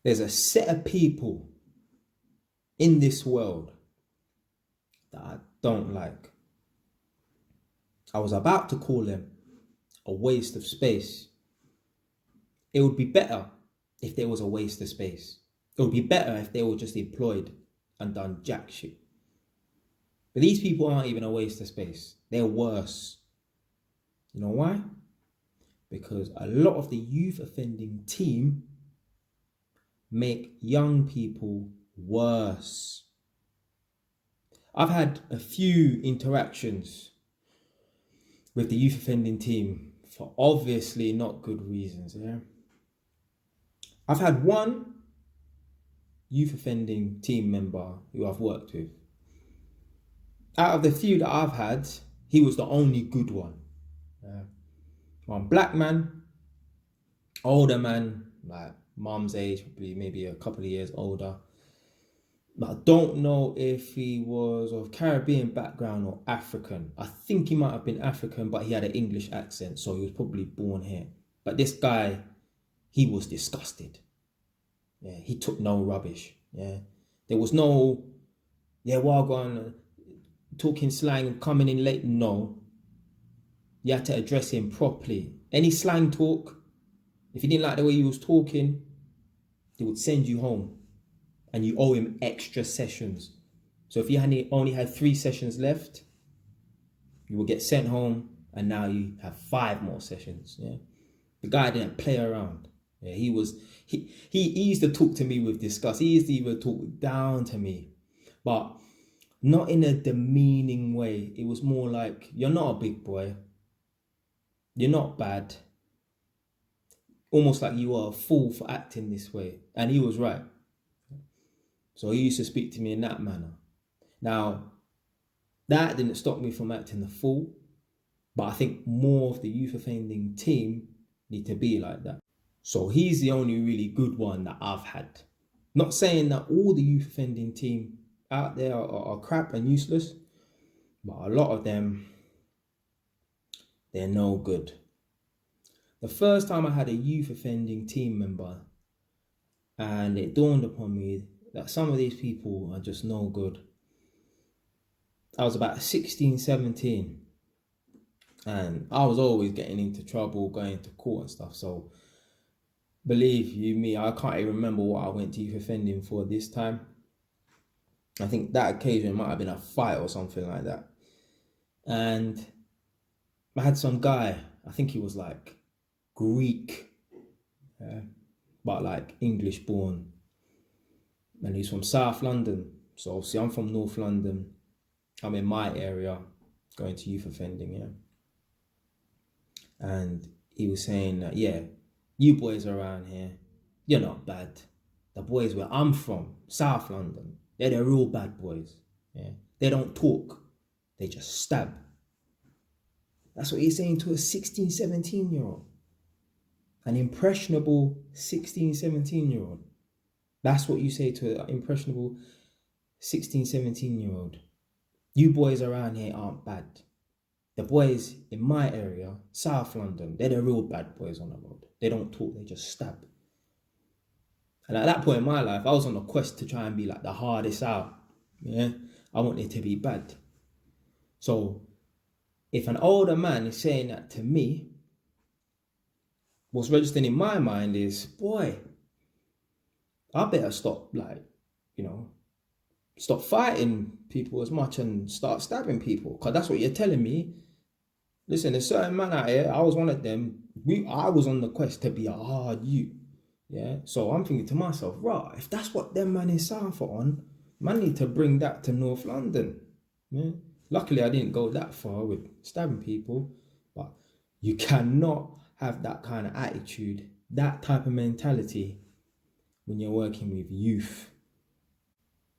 There's a set of people in this world that I don't like. I was about to call them a waste of space. It would be better if there was a waste of space. It would be better if they were just employed and done jack shit. But these people aren't even a waste of space. They're worse. You know why? Because a lot of the youth offending team make young people worse. I've had a few interactions with the youth offending team for obviously not good reasons. Yeah, I've had one youth offending team member who I've worked with. Out of the few that I've had, he was the only good one. One black man, older man, like mum's age, probably maybe a couple of years older. But I don't know if he was of Caribbean background or African. I think he might have been African, but he had an English accent, so he was probably born here. But this guy, he was disgusted. Yeah, he took no rubbish. Yeah, there was no, well gone, talking slang and coming in late. No, you had to address him properly. Any slang talk, if you didn't like the way he was talking, they would send you home. And you owe him extra sessions. So if you only had 3 sessions left, you will get sent home, and now you have 5 more sessions. Yeah, the guy didn't play around. Yeah, he used to talk to me with disgust. He used to even talk down to me, but not in a demeaning way. It was more like, you're not a big boy. You're not bad. Almost like you are a fool for acting this way. And he was right. So he used to speak to me in that manner. Now, that didn't stop me from acting the fool, but I think more of the youth offending team need to be like that. So he's the only really good one that I've had. Not saying that all the youth offending team out there are crap and useless, but a lot of them, they're no good. The first time I had a youth offending team member, and it dawned upon me that some of these people are just no good. I was about 16, 17, and I was always getting into trouble, going to court and stuff. So believe you me, I can't even remember what I went to youth offending for this time. I think that occasion might have been a fight or something like that. And I had some guy, I think he was like Greek, but like English born. And he's from South London. So obviously I'm from North London. I'm in my area going to youth offending, yeah. And he was saying that, yeah, you boys around here, you're not bad. The boys where I'm from, South London, they're the real bad boys. Yeah. They don't talk, they just stab. That's what he's saying to a 16, 17-year-old. An impressionable 16, 17-year-old. That's what you say to an impressionable 16, 17-year-old. You boys around here aren't bad. The boys in my area, South London, they're the real bad boys on the road. They don't talk, they just stab. And at that point in my life, I was on a quest to try and be like the hardest out. Yeah, I wanted to be bad. So if an older man is saying that to me, what's registering in my mind is, boy, I better stop, stop fighting people as much and start stabbing people. Because that's what you're telling me. Listen, there's certain man out here, I was one of them. I was on the quest to be a hard you. Yeah. So I'm thinking to myself, right, if that's what them man in South are on, man need to bring that to North London. Yeah. Luckily, I didn't go that far with stabbing people, but you cannot have that kind of attitude, that type of mentality when you're working with youth.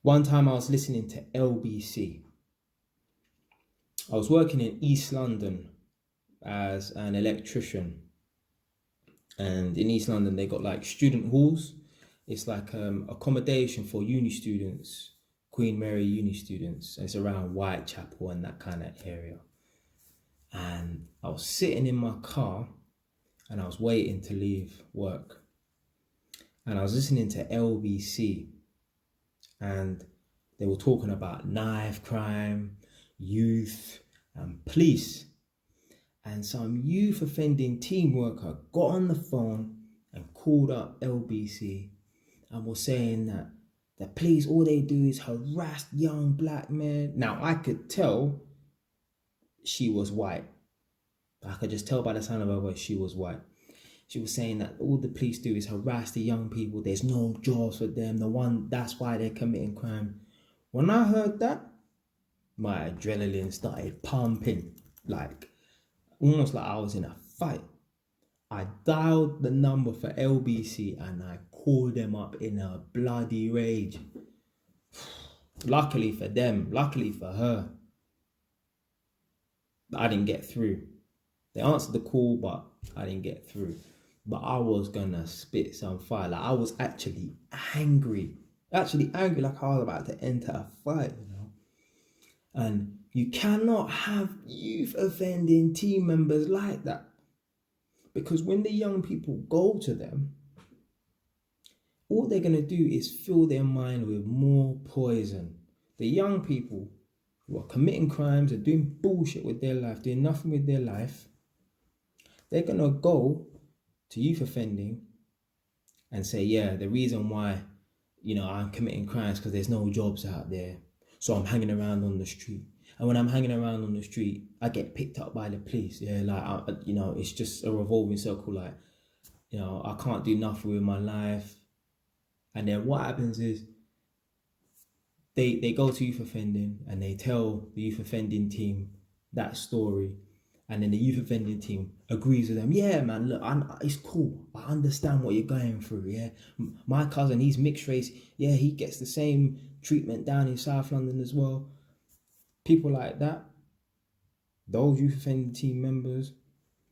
One time I was listening to LBC. I was working in East London as an electrician. And in East London, they got like student halls. It's like accommodation for uni students, Queen Mary uni students. And it's around Whitechapel and that kind of area. And I was sitting in my car and I was waiting to leave work. and I was listening to LBC, and they were talking about knife crime, youth, and police. And some youth offending team worker got on the phone and called up LBC and was saying that the police, all they do is harass young black men. Now, I could tell she was white. I could just tell by the sound of her voice she was white. She was saying that all the police do is harass the young people. There's no jobs for them. That's why they're committing crime. When I heard that, my adrenaline started pumping, like almost like I was in a fight. I dialed the number for LBC and I called them up in a bloody rage. Luckily for them, luckily for her, I didn't get through. They answered the call, but I didn't get through. But I was gonna spit some fire. Like, I was actually angry. Like I was about to enter a fight, you know. And you cannot have youth offending team members like that. Because when the young people go to them, all they're gonna do is fill their mind with more poison. The young people who are committing crimes and doing bullshit with their life, doing nothing with their life, they're gonna go to youth offending and say, yeah, the reason why, I'm committing crimes because there's no jobs out there. So I'm hanging around on the street. And when I'm hanging around on the street, I get picked up by the police. Yeah, like, it's just a revolving circle. Like, I can't do nothing with my life. And then what happens is they go to youth offending and they tell the youth offending team that story. And then the youth offending team agrees with them. Yeah, man, look, it's cool. I understand what you're going through, yeah. My cousin, he's mixed race. Yeah, he gets the same treatment down in South London as well. People like that, those youth offending team members,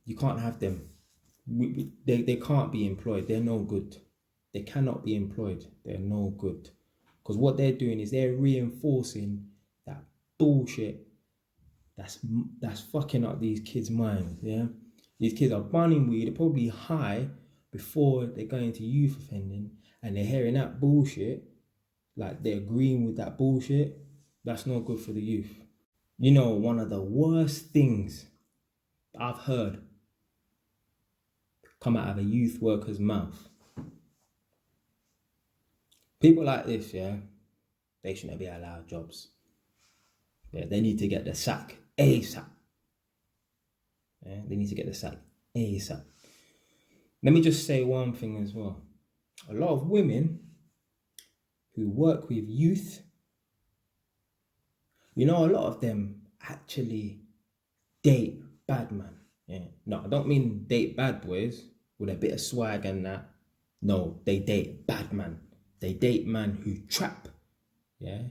you can't have them. They can't be employed. They're no good. They cannot be employed. They're no good. Because what they're doing is they're reinforcing that bullshit that's fucking up these kids' minds, yeah? These kids are burning weed, they're probably high before they go into youth offending, and they're hearing that bullshit, like they're agreeing with that bullshit. That's not good for the youth. One of the worst things I've heard come out of a youth worker's mouth. People like this, yeah, they shouldn't be allowed jobs. Yeah, they need to get the sack ASAP. Yeah, they need to get the sack ASAP. Let me just say one thing as well. A lot of women who work with youth, a lot of them actually date bad man. Yeah. No, I don't mean date bad boys with a bit of swag and that. No, they date bad man. They date man who trap. Yeah.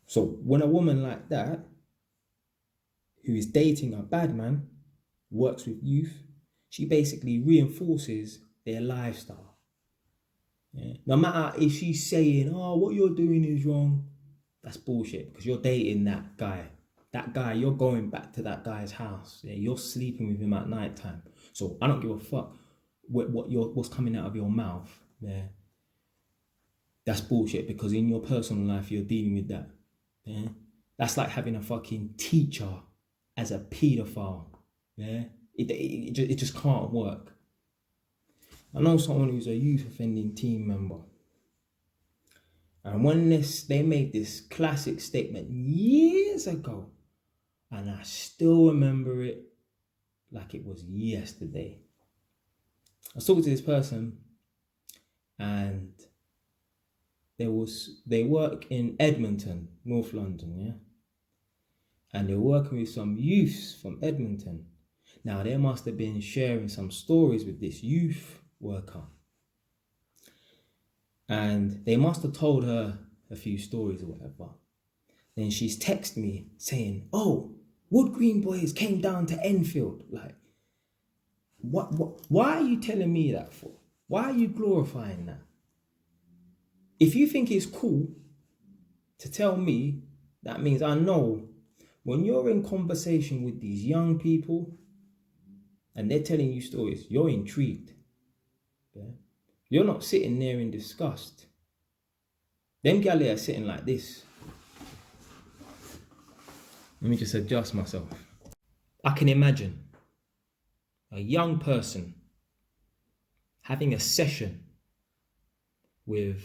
So when a woman like that, who is dating a bad man, works with youth, she basically reinforces their lifestyle. Yeah. No matter if she's saying, what you're doing is wrong, that's bullshit, because you're dating that guy. That guy, you're going back to that guy's house. Yeah. You're sleeping with him at night time. So I don't give a fuck what's coming out of your mouth. Yeah. That's bullshit, because in your personal life, you're dealing with that. Yeah. That's like having a fucking teacher as a paedophile. Yeah. It just can't work. I know someone who's a youth offending team member. And when they made this classic statement years ago, and I still remember it like it was yesterday. I was talking to this person, and they work in Edmonton, North London, yeah? And they're working with some youths from Edmonton. Now, they must have been sharing some stories with this youth worker. And they must have told her a few stories or whatever. Then she's texted me saying, Wood Green Boys came down to Enfield. Like, why are you telling me that for? Why are you glorifying that? If you think it's cool to tell me, that means I know when you're in conversation with these young people and they're telling you stories, you're intrigued. Yeah? You're not sitting there in disgust. Them galley are sitting like this. Let me just adjust myself. I can imagine a young person having a session with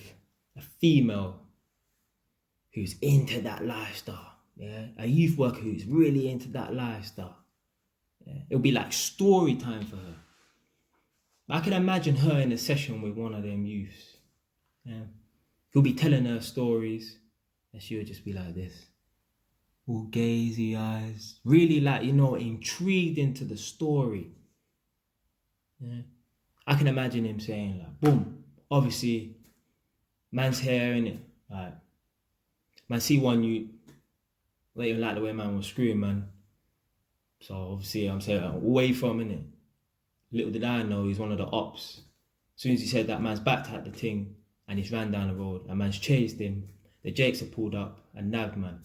a female who's into that lifestyle. Yeah, a youth worker who's really into that lifestyle. Yeah? It'll be like story time for her. I can imagine her in a session with one of them youths. Yeah? He'll be telling her stories, and she'll just be like this, all gazy eyes, really like, intrigued into the story. Yeah? I can imagine him saying like, boom, obviously, man's hair, innit? Like, man, see one you, don't even like the way man was screwing, man. So obviously, I'm saying away from, innit? Little did I know he's one of the ops. As soon as he said that, man's backed at the thing and he's ran down the road. And man's chased him. The Jakes have pulled up and nabbed man.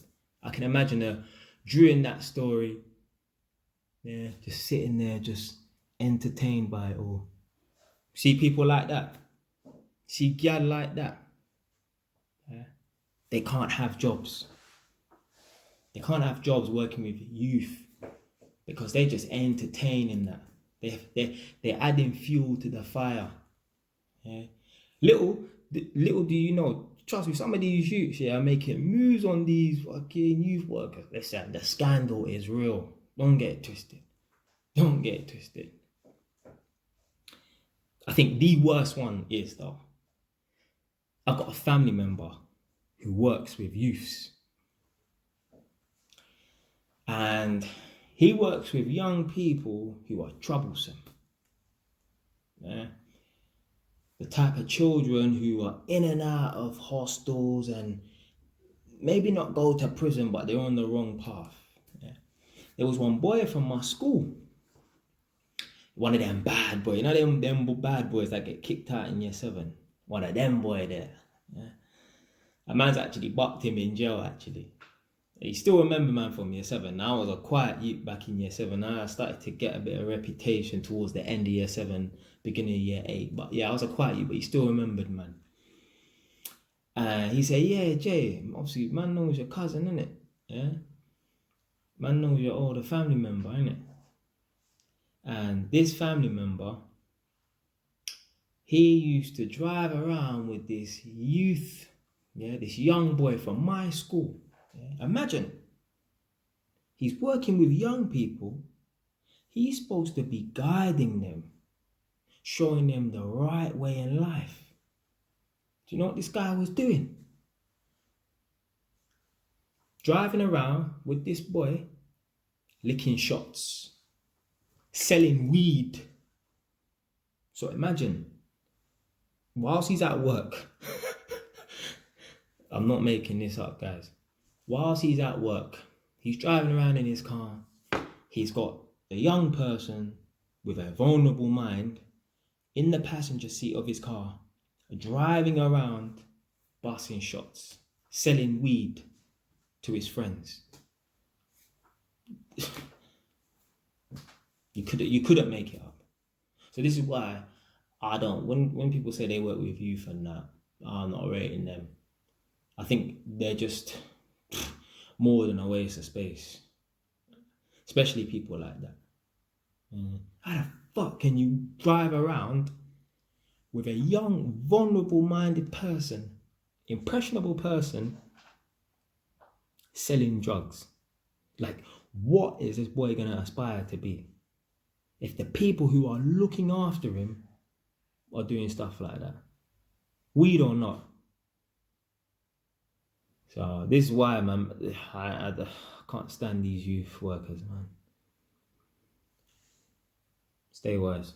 I can imagine her during that story, yeah, just sitting there, just entertained by it all. See people like that. See gal like that. Yeah. They can't have jobs. They can't have jobs working with youth because they're just entertaining that. They're adding fuel to the fire. Yeah. Little do you know, trust me, some of these youths are making moves on these fucking youth workers. Listen, the scandal is real. Don't get it twisted. Don't get it twisted. I think the worst one is though, I've got a family member who works with youths. And he works with young people who are troublesome. Yeah. The type of children who are in and out of hostels and maybe not go to prison, but they're on the wrong path. Yeah. There was one boy from my school, one of them bad boys, them bad boys that get kicked out in year 7. One of them boy there. Yeah. A man's actually bucked him in jail actually. You still remember man from year 7. Now I was a quiet youth back in year 7. Now I started to get a bit of reputation towards the end of year 7, beginning of year 8. But yeah, I was a quiet youth, but he still remembered man. He said, yeah, Jay, obviously man knows your cousin, innit? Yeah? Man knows your older family member, innit? And this family member, he used to drive around with this youth, yeah, this young boy from my school. Yeah? Imagine, he's working with young people. He's supposed to be guiding them, showing them the right way in life. Do you know what this guy was doing? Driving around with this boy, licking shots, selling weed. So imagine, whilst he's at work, I'm not making this up, guys. Whilst he's at work, he's driving around in his car. He's got a young person with a vulnerable mind in the passenger seat of his car, driving around, busting shots, selling weed to his friends. You couldn't make it up. So this is why I don't, when people say they work with youth and that, I'm not rating them. I think they're just more than a waste of space. Especially people like that. How the fuck can you drive around with a young, vulnerable-minded person, impressionable person, selling drugs? Like, what is this boy going to aspire to be if the people who are looking after him are doing stuff like that? Weed or not. So this is why, man, I can't stand these youth workers, man. Stay wise.